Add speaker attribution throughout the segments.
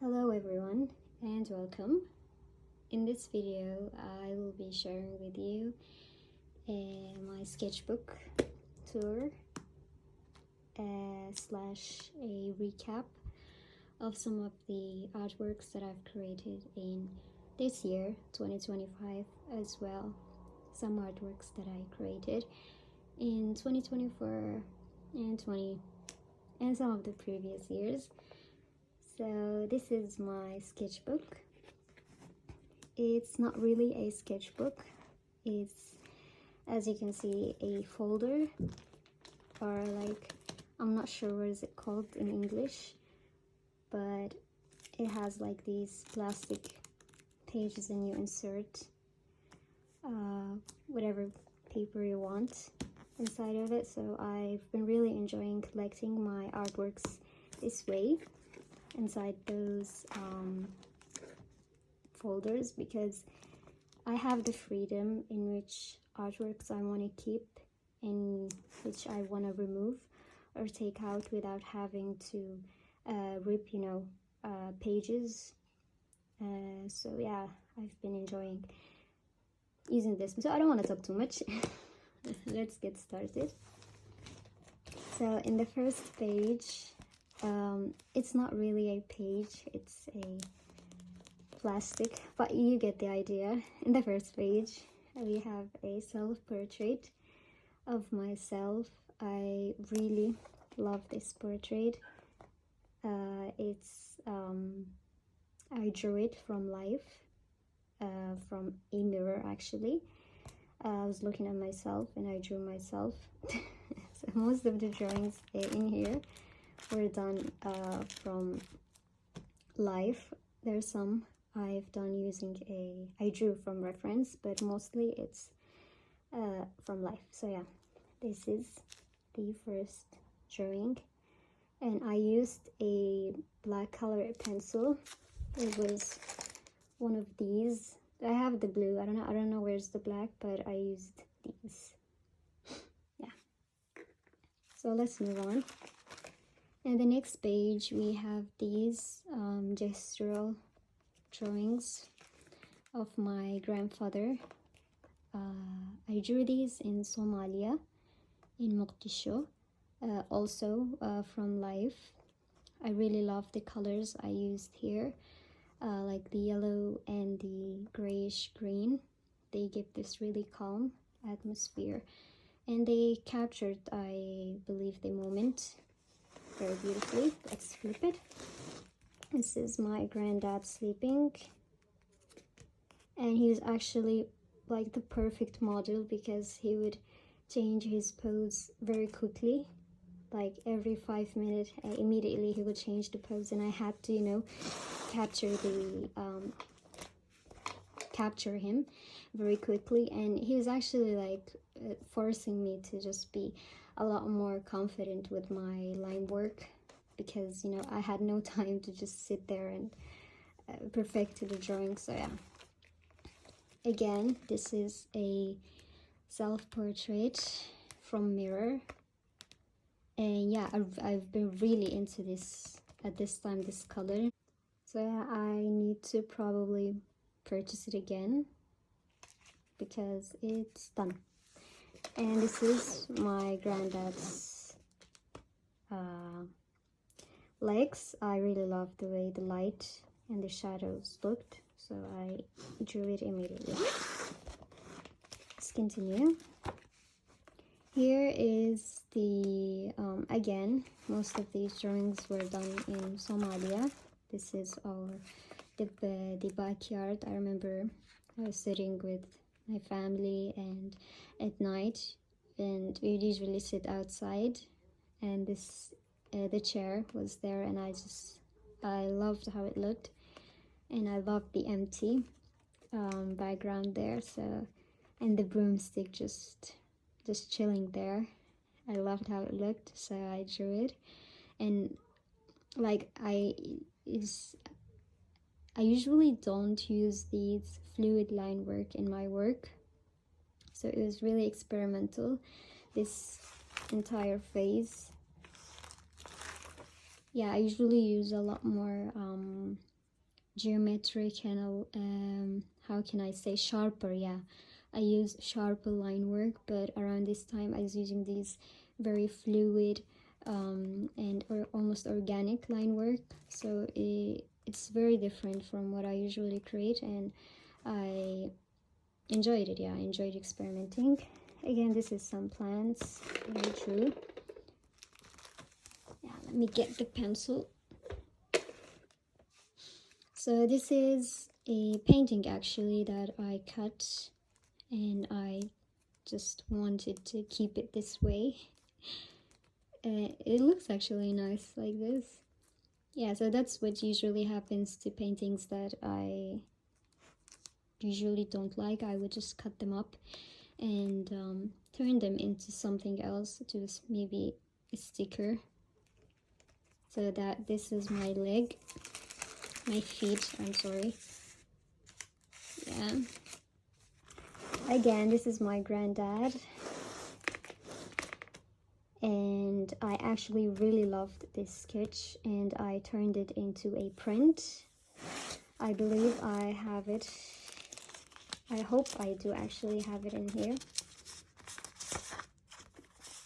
Speaker 1: Hello everyone and welcome. In this video I will be sharing with you my sketchbook tour slash a recap of some of the artworks that I've created in this year 2025, as well some artworks that I created in 2024 and some of the previous years. So this is my sketchbook. It's not really a sketchbook. It's, as you can see, a folder, or like, I'm not sure what is it called in English, but it has like these plastic pages and you insert whatever paper you want inside of it. So I've been really enjoying collecting my artworks this way, inside those folders, because I have the freedom in which artworks I want to keep and which I want to remove or take out without having to rip, pages. So yeah, I've been enjoying using this. So I don't want to talk too much. Let's get started. So in the first page, it's not really a page, it's a plastic, but you get the idea. In the first page we have a self-portrait of myself. I really love this portrait. I drew it from life, from a mirror actually. I was looking at myself and I drew myself. So most of the drawings in here were done from life. There's some I've done using I drew from reference, but mostly it's from life. So yeah, this is the first drawing, and I used a black color pencil. It was one of these. I have the blue. I don't know where's the black, but I used these. Yeah. So let's move on. And the next page we have these gestural drawings of my grandfather. I drew these in Somalia, in Mogadishu, also from life. I really love the colors I used here, like the yellow and the grayish green. They give this really calm atmosphere, and they captured, I believe, the moment very beautifully. Let's flip it. This is my granddad sleeping, and he was actually like the perfect model because he would change his pose very quickly. Like every 5 minutes, immediately he would change the pose, and I had to, capture him very quickly. And he was actually like forcing me to just be a lot more confident with my line work, because I had no time to just sit there and perfect the drawing. So yeah, again, this is a self-portrait from mirror, and yeah, I've been really into this at this time, this color. So yeah, I need to probably purchase it again because it's done. And this is my granddad's legs. I really love the way the light and the shadows looked, so I drew it immediately. Let's continue. Here is the again, most of these drawings were done in Somalia. This is the backyard. I remember I was sitting with my family, and at night, and we usually sit outside, and this the chair was there, and I loved how it looked, and I loved the empty background there. So, and the broomstick just chilling there. I loved how it looked, so I drew it. And like I usually don't use these fluid line work in my work, so it was really experimental, this entire phase. Yeah, I usually use a lot more geometric and how can I say, sharper. Yeah, I use sharper line work, but around this time I was using these very fluid and almost organic line work, so it's very different from what I usually create, and I enjoyed it. Yeah, I enjoyed experimenting. Again, this is some plants that I drew. Yeah, let me get the pencil. So this is a painting actually that I cut, and I just wanted to keep it this way. It looks actually nice like this. Yeah, so that's what usually happens to paintings that I usually don't like. I would just cut them up and turn them into something else, just maybe a sticker. So that this is my leg, my feet, I'm sorry. Yeah. Again, this is my granddad. And I actually really loved this sketch, and I turned it into a print. I believe I have it. I hope I do actually have it in here.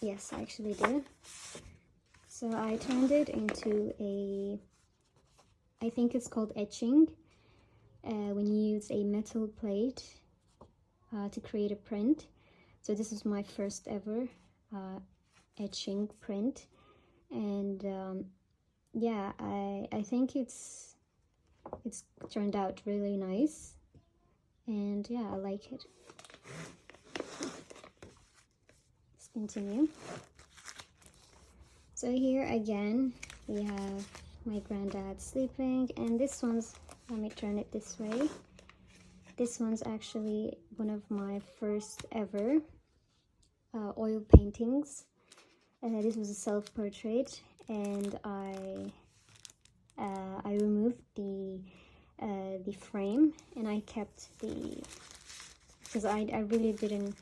Speaker 1: Yes, I actually do. So I turned it into a, I think it's called etching, when you use a metal plate to create a print. So this is my first ever etching print, and yeah, I think it's turned out really nice, and yeah, I like it. Let's continue. So here again we have my granddad sleeping, and this one's, let me turn it this way, this one's actually one of my first ever oil paintings. This was a self-portrait, and I removed the frame, and I kept the, because I really didn't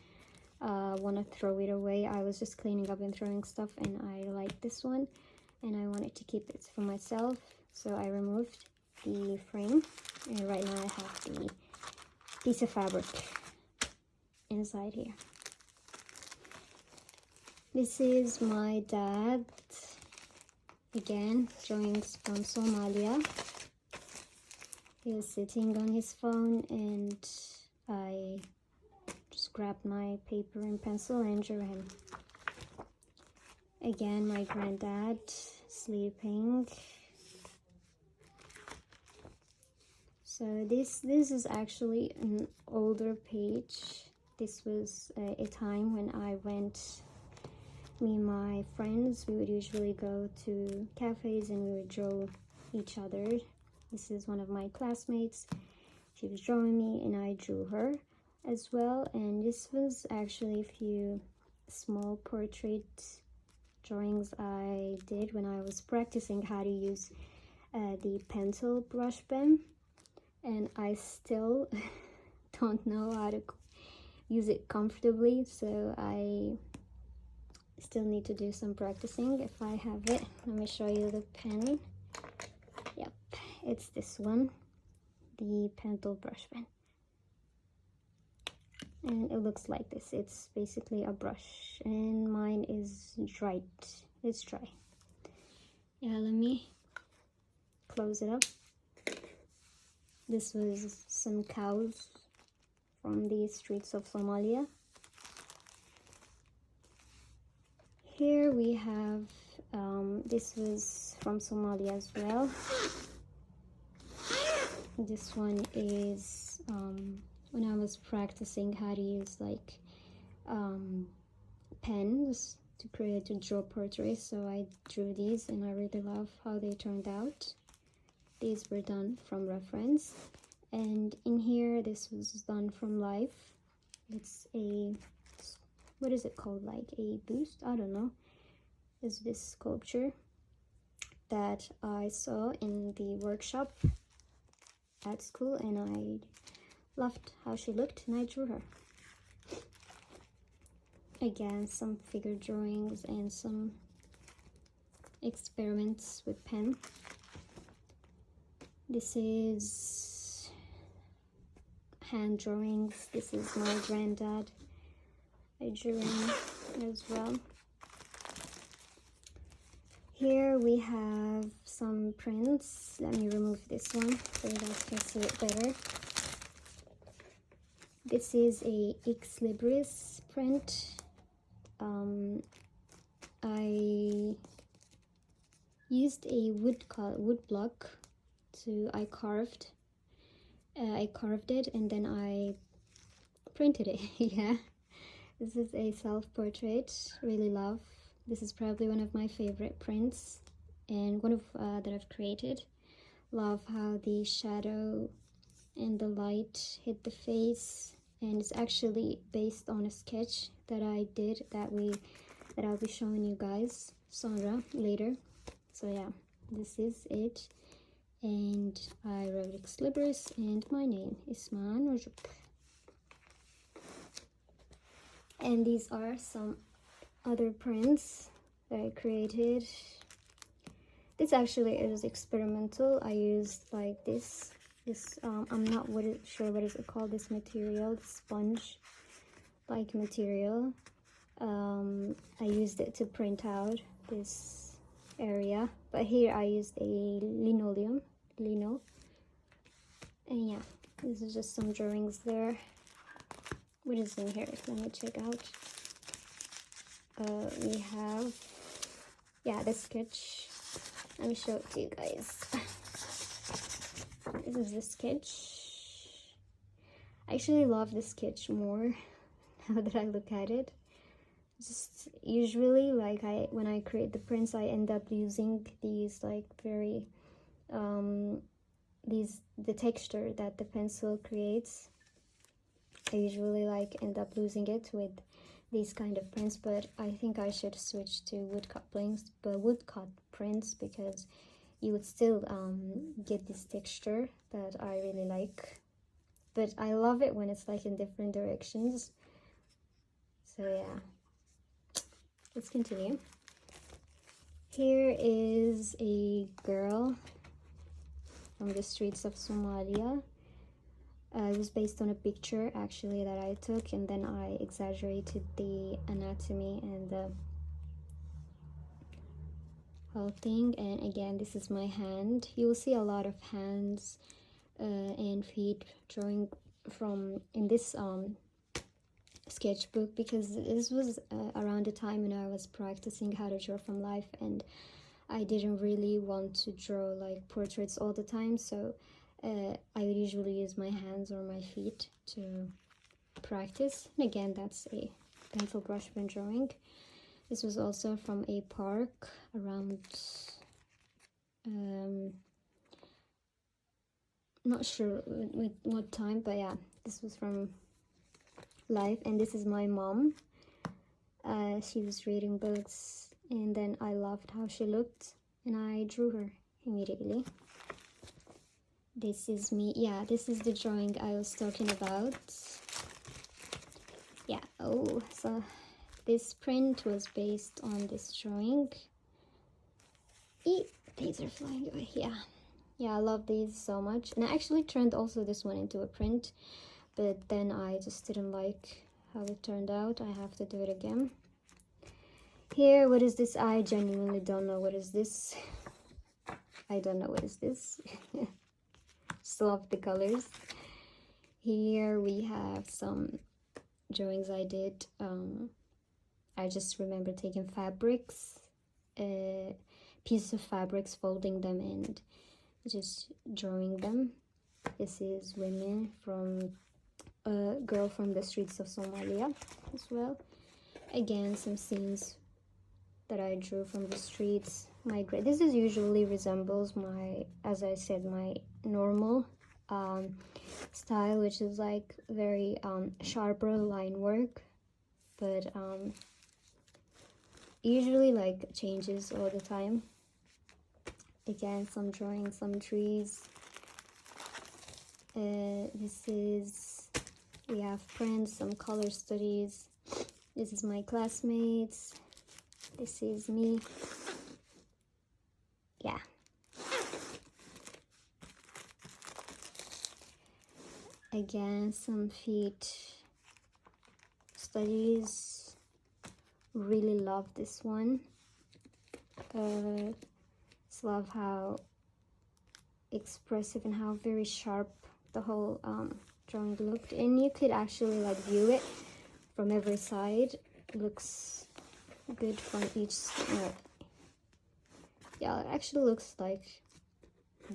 Speaker 1: want to throw it away. I was just cleaning up and throwing stuff, and I liked this one, and I wanted to keep it for myself, so I removed the frame, and right now I have the piece of fabric inside here. This is my dad, again, drawings from Somalia. He was sitting on his phone, and I just grabbed my paper and pencil and drew him. Again, my granddad sleeping. So this is actually an older page. This was a time when I went, me and my friends, we would usually go to cafes and we would draw each other. This is one of my classmates. She was drawing me and I drew her as well. And this was actually a few small portrait drawings I did when I was practicing how to use the pencil brush pen. And I still don't know how to use it comfortably, so I still need to do some practicing if I have it. Let me show you the pen. Yep, it's this one, the pencil brush pen, and it looks like this. It's basically a brush, and mine is dried. It's dry. Yeah, let me close it up. This was some cows from the streets of Somalia. Here we have, this was from Somalia as well. This one is when I was practicing how to use like pens to draw portraits, so I drew these and I really love how they turned out. These were done from reference, and in here this was done from life. It's a, what is it called, like a boost, I don't know. Is this sculpture that I saw in the workshop at school, and I loved how she looked and I drew her. Again, some figure drawings and some experiments with pen. This is hand drawings. This is my granddad. I drew him as well. Here we have some prints. Let me remove this one so that I can see it better. This is a Ex Libris print. I used a wood block to I carved it and then I printed it. Yeah, this is a self-portrait. Really love. This is probably one of my favorite prints and one of that I've created. Love how the shadow and the light hit the face, and it's actually based on a sketch that I did that I'll be showing you guys later. So yeah, this is it, and I wrote Ex Libris and my name Isman Rajuk. And these are some other prints that I created. This actually is experimental. I used like this I'm not sure what is it called, this material, sponge like material. I used it to print out this area, but here I used a lino, and yeah, this is just some drawings there. What is in here? Let me check out. We have, yeah, the sketch. Let me show it to you guys. This is the sketch. I actually love the sketch more now that I look at it. Just usually, like, when I create the prints, I end up using these like very the texture that the pencil creates. I usually like end up losing it with these kind of prints, but I think I should switch to woodcut prints because you would still get this texture that I really like. But I love it when it's like in different directions. So yeah, let's continue. Here is a girl from the streets of Somalia. It was based on a picture actually that I took, and then I exaggerated the anatomy and the whole thing. And again, this is my hand. You will see a lot of hands and feet drawing from in this sketchbook, because this was around the time when I was practicing how to draw from life, and I didn't really want to draw like portraits all the time, so I would usually use my hands or my feet to practice. And again, that's a pencil brush pen drawing. This was also from a park around not sure with what time, but yeah, this was from life. And this is my mom. She was reading books, and then I loved how she looked and I drew her immediately. This is me. Yeah, this is the drawing I was talking about. Yeah. Oh, so this print was based on this drawing. Things are flying away. Yeah, I love these so much, and I actually turned also this one into a print, but then I just didn't like how it turned out. I have to do it again. Here, what is this? I genuinely don't know what is this. I don't know what is this. Just love the colors. Here we have some drawings I did. I just remember taking fabrics, pieces of fabrics, folding them and just drawing them. This is women from a girl from the streets of Somalia as well. Again, some scenes that I drew from the streets. This is usually resembles my, as I said, my normal style, which is like very sharper line work, but usually like changes all the time. Again, some drawing, some trees. We have prints, some color studies. This is my classmates. This is me. Yeah. Again, some feet studies. Really love this one. Just love how expressive and how very sharp the whole drawing looked, and you could actually like view it from every side. It looks good from each yeah, it actually looks like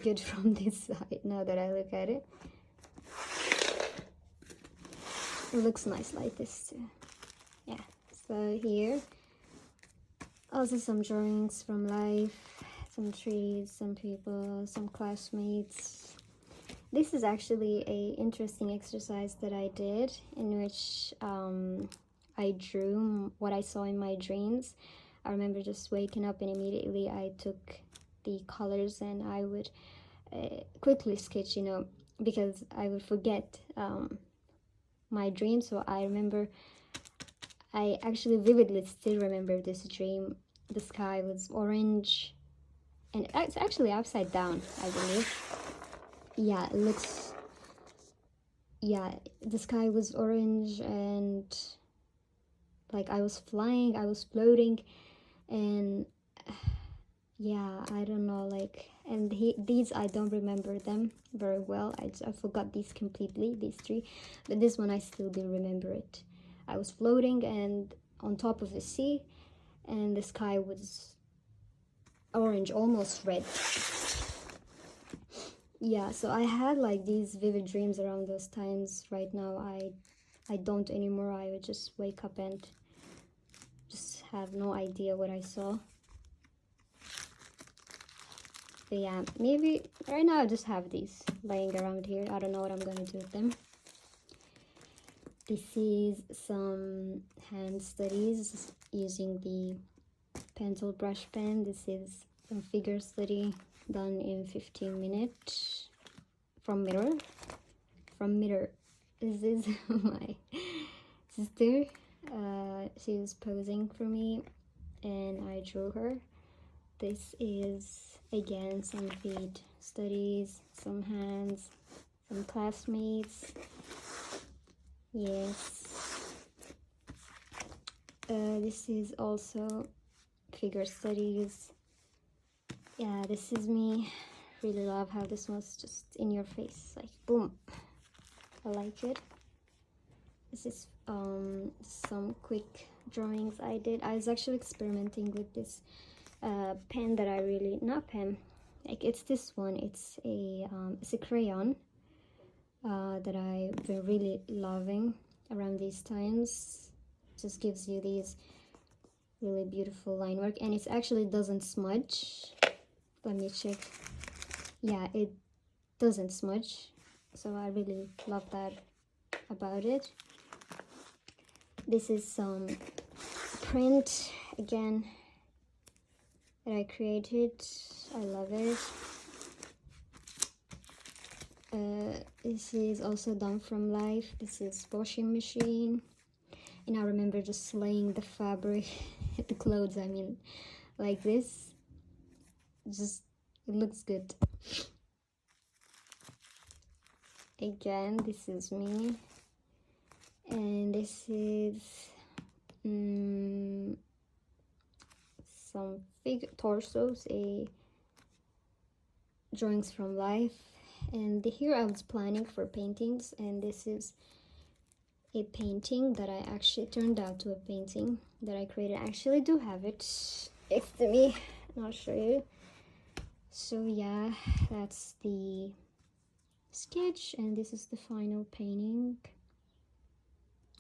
Speaker 1: good from this side now that I look at it. It looks nice like this too. Yeah, so here also some drawings from life, some trees, some people, some classmates. This is actually a interesting exercise that I did, in which I drew what I saw in my dreams. I remember just waking up and immediately I took the colors and I would quickly sketch, you know, because I would forget my dream. So I remember, I actually vividly still remember this dream. The sky was orange and it's actually upside down, I believe. Yeah, it looks, yeah, the sky was orange and like I was flying, I was floating, and yeah, I don't know, like, and these I don't remember them very well. I forgot these completely, these three, but this one I still do remember it. I was floating and on top of the sea, and the sky was orange, almost red. Yeah, so I had like these vivid dreams around those times. Right now I don't anymore. I would just wake up and just have no idea what I saw. But yeah, maybe right now I just have these laying around here. I don't know what I'm gonna do with them. This is some hand studies using the pencil brush pen. This is some figure study done in 15 minutes from mirror. This is my sister. She was posing for me and I drew her. This is again some feet studies, some hands, some classmates. Yes. This is also figure studies. Yeah, this is me. Really love how this was just in your face, like boom. I like it. This is some quick drawings I did. I was actually experimenting with this pen that I really, not pen, like it's this one. It's a crayon that I've been really loving around these times. Just gives you these really beautiful line work, and it actually doesn't smudge. Let me check. Yeah, it doesn't smudge, so I really love that about it. This is some print again that I created. I love it. This is also done from life. This is washing machine, and I remember just laying the fabric, the clothes, I mean, like this. Just, it looks good. Again, this is me, and this is some figure torsos, drawings from life. And here I was planning for paintings, and this is a painting that I actually turned out to a painting that I created. I actually do have it next to me, and I'll show you. So yeah, that's the sketch, and this is the final painting.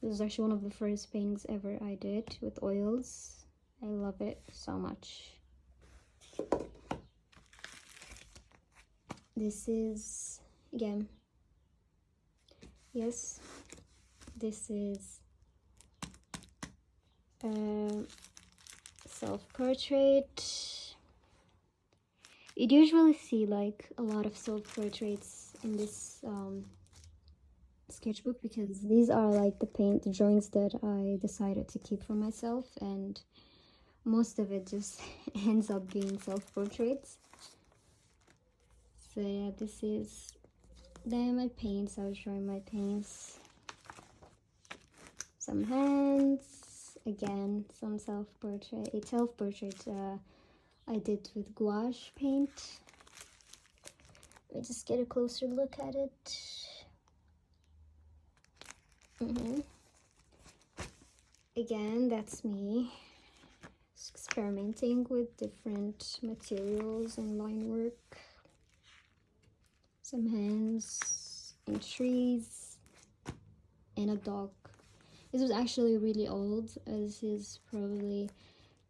Speaker 1: This is actually one of the first paintings ever I did with oils. I love it so much. This is, again, yes, this is self-portrait. You'd usually see like a lot of self-portraits in this sketchbook, because these are like the drawings that I decided to keep for myself, and most of it just ends up being self-portraits. So yeah, this is Then my paints, I was showing my paints. Some hands, again, some self-portrait. A self-portrait I did with gouache paint. Let me just get a closer look at it. Again, that's me experimenting with different materials and line work. Some hands and trees and a dog. This was actually really old. This is probably,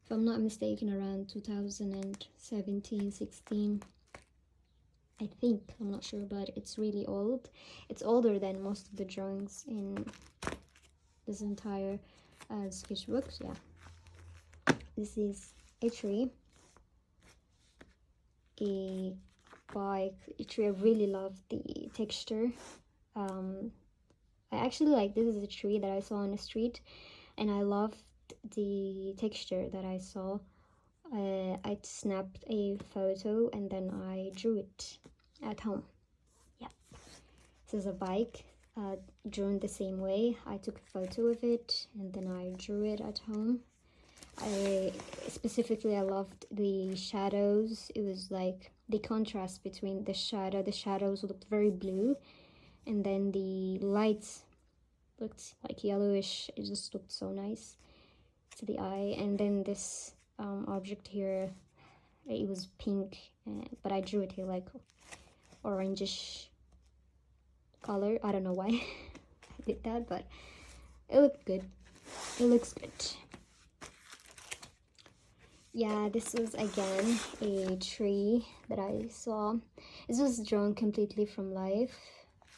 Speaker 1: if I'm not mistaken, around 2017, 16. I think, I'm not sure, but it's really old. It's older than most of the drawings in this entire sketchbook. Yeah, this is a tree, a bike, a tree. I really love the texture. I actually like, this is a tree that I saw on the street, and I loved the texture that I saw. I snapped a photo and then I drew it at home. Yeah, this is a bike drawn the same way. I took a photo of it and then I drew it at home. I loved the shadows. It was like the contrast between the shadows looked very blue, and then the lights looked like yellowish. It just looked so nice to the eye. And then this object here, it was pink, but I drew it here like orangish color. I don't know why I did that, but it looked good. It looks good. Yeah, this was again a tree that I saw. This was drawn completely from life.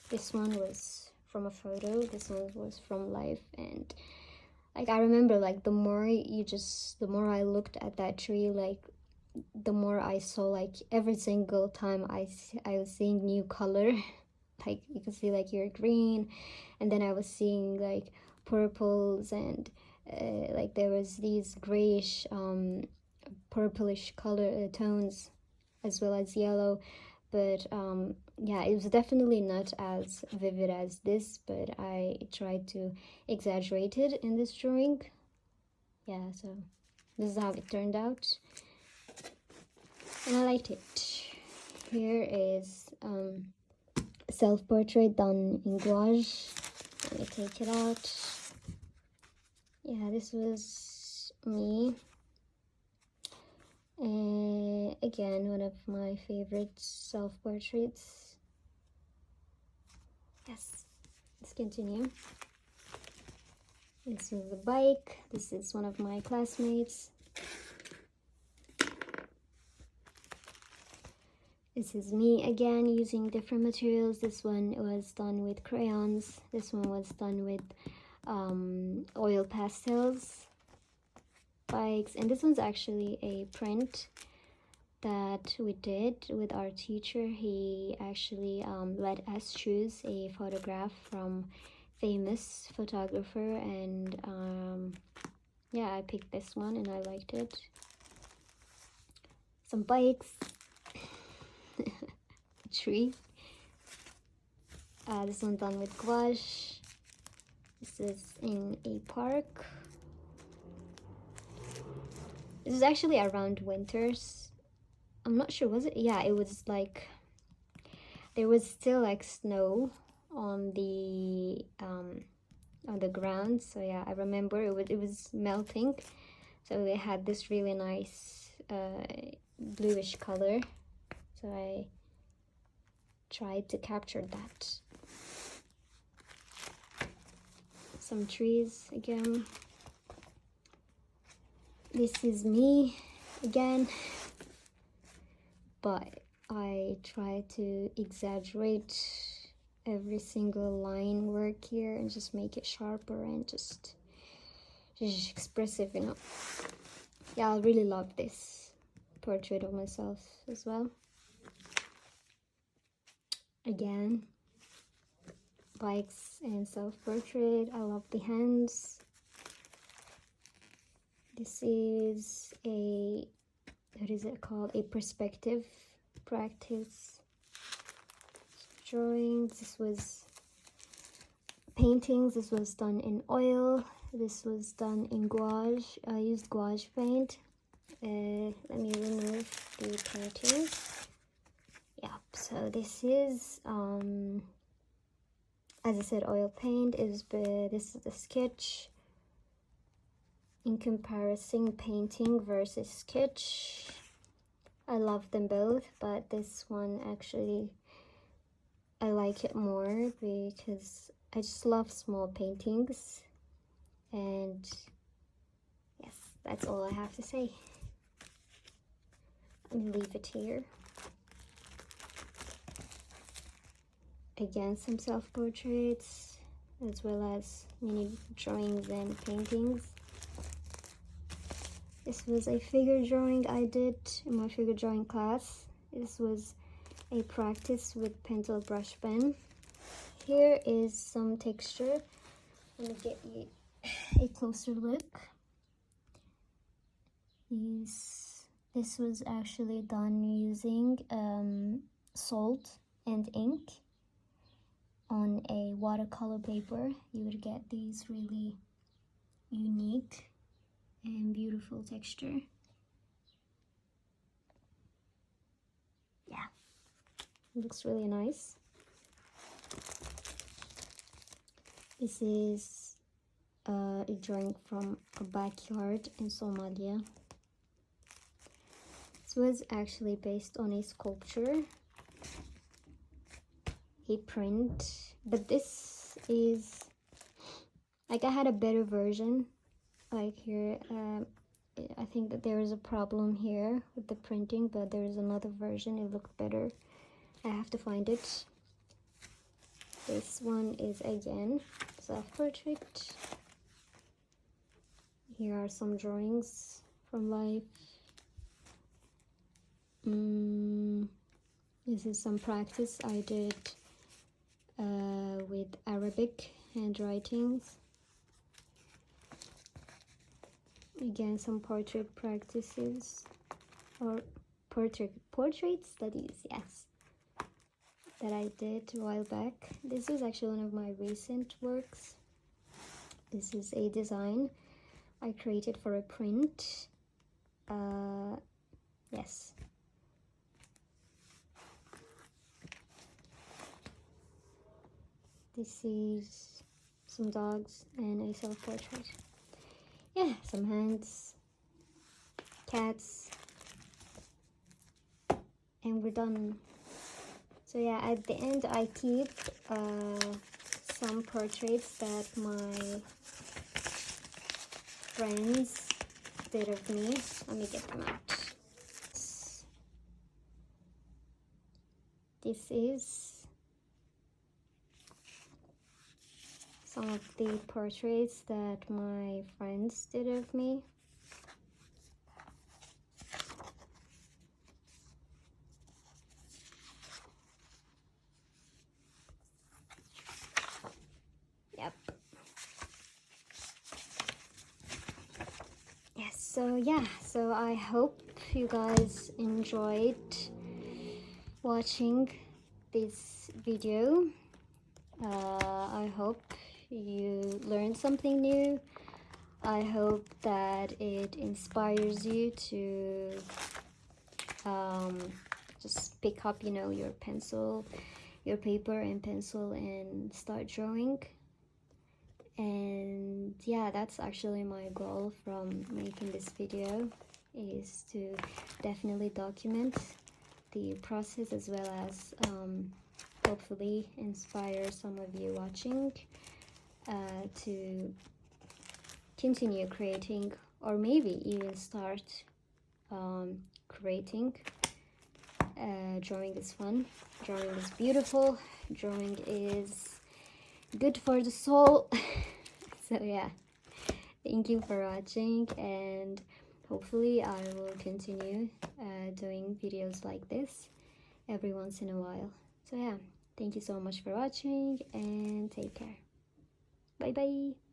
Speaker 1: This one was from a photo. This one was from life. And like, I remember, like, the more I looked at that tree, like, the more I saw, like, every single time I was seeing new color. Like, you can see, like, your green, and then I was seeing like purples, and like there was these grayish purplish color tones, as well as yellow. But yeah, it was definitely not as vivid as this, but I tried to exaggerate it in this drawing. Yeah, so this is how it turned out, and I liked it. Here is self-portrait done in gouache. Let me take it out. Yeah, this was me. Again, one of my favorite self-portraits. Yes, let's continue. This is a bike. This is one of my classmates. This is me again, using different materials. This one was done with crayons. This one was done with oil pastels, bikes. And this one's actually a print that we did with our teacher. He actually let us choose a photograph from famous photographer, and yeah, I picked this one and I liked it. Some bikes, a tree. This one done with gouache. This is in a park. This is actually around winters. I'm not sure, was it? Yeah, it was like, there was still like snow on the ground. So yeah, I remember it was melting. So it had this really nice bluish color. So I tried to capture that. Some trees again. This is me again, but I try to exaggerate every single line work here and just make it sharper and just expressive, you know. Yeah, I really love this portrait of myself as well. Again, bikes and self-portrait. I love the hands. This is a, what is it called? A perspective practice. drawings. This was paintings. This was done in oil. This was done in gouache. I used gouache paint. Let me remove the painting. Yep, so this is as I said, oil paint. This is the sketch. In comparison, painting versus sketch, I love them both, but this one actually I like it more because I just love small paintings. And yes, that's all I have to say. Let me leave it here. Again, some self-portraits as well as mini drawings and paintings. This was a figure drawing I did in my figure drawing class. This was a practice with pencil brush pen. Here is some texture. Let me get you a closer look. This was actually done using salt and ink on a watercolor paper. You would get these really unique and beautiful texture. Yeah, it looks really nice. This is a drawing from a backyard in Somalia. This was actually based on a sculpture, a print, but this is like I had a better version. Like here, I think that there is a problem here with the printing, but there is another version. It looked better. I have to find it. This one is again self-portrait. Here are some drawings from life. This is some practice I did with Arabic handwritings. Again, some portrait practices or portrait studies, yes, that I did a while back. This is actually one of my recent works. This is a design I created for a print. Yes. This is some dogs and a self-portrait. Yeah, some hands, cats, and we're done. So yeah, at the end I keep some portraits that my friends did of me. Let me get them out. This is some of the portraits that my friends did of me. Yep. Yes, so yeah, so I hope you guys enjoyed watching this video. I hope you learned something new. I hope that it inspires you to just pick up, your pencil, your paper and pencil and start drawing. And yeah, that's actually my goal from making this video, is to definitely document the process as well as hopefully inspire some of you watching to continue creating, or maybe even start creating. Drawing is fun, drawing is beautiful, drawing is good for the soul. So yeah, thank you for watching, and hopefully I will continue doing videos like this every once in a while. So yeah, thank you so much for watching, and take care. Bye bye.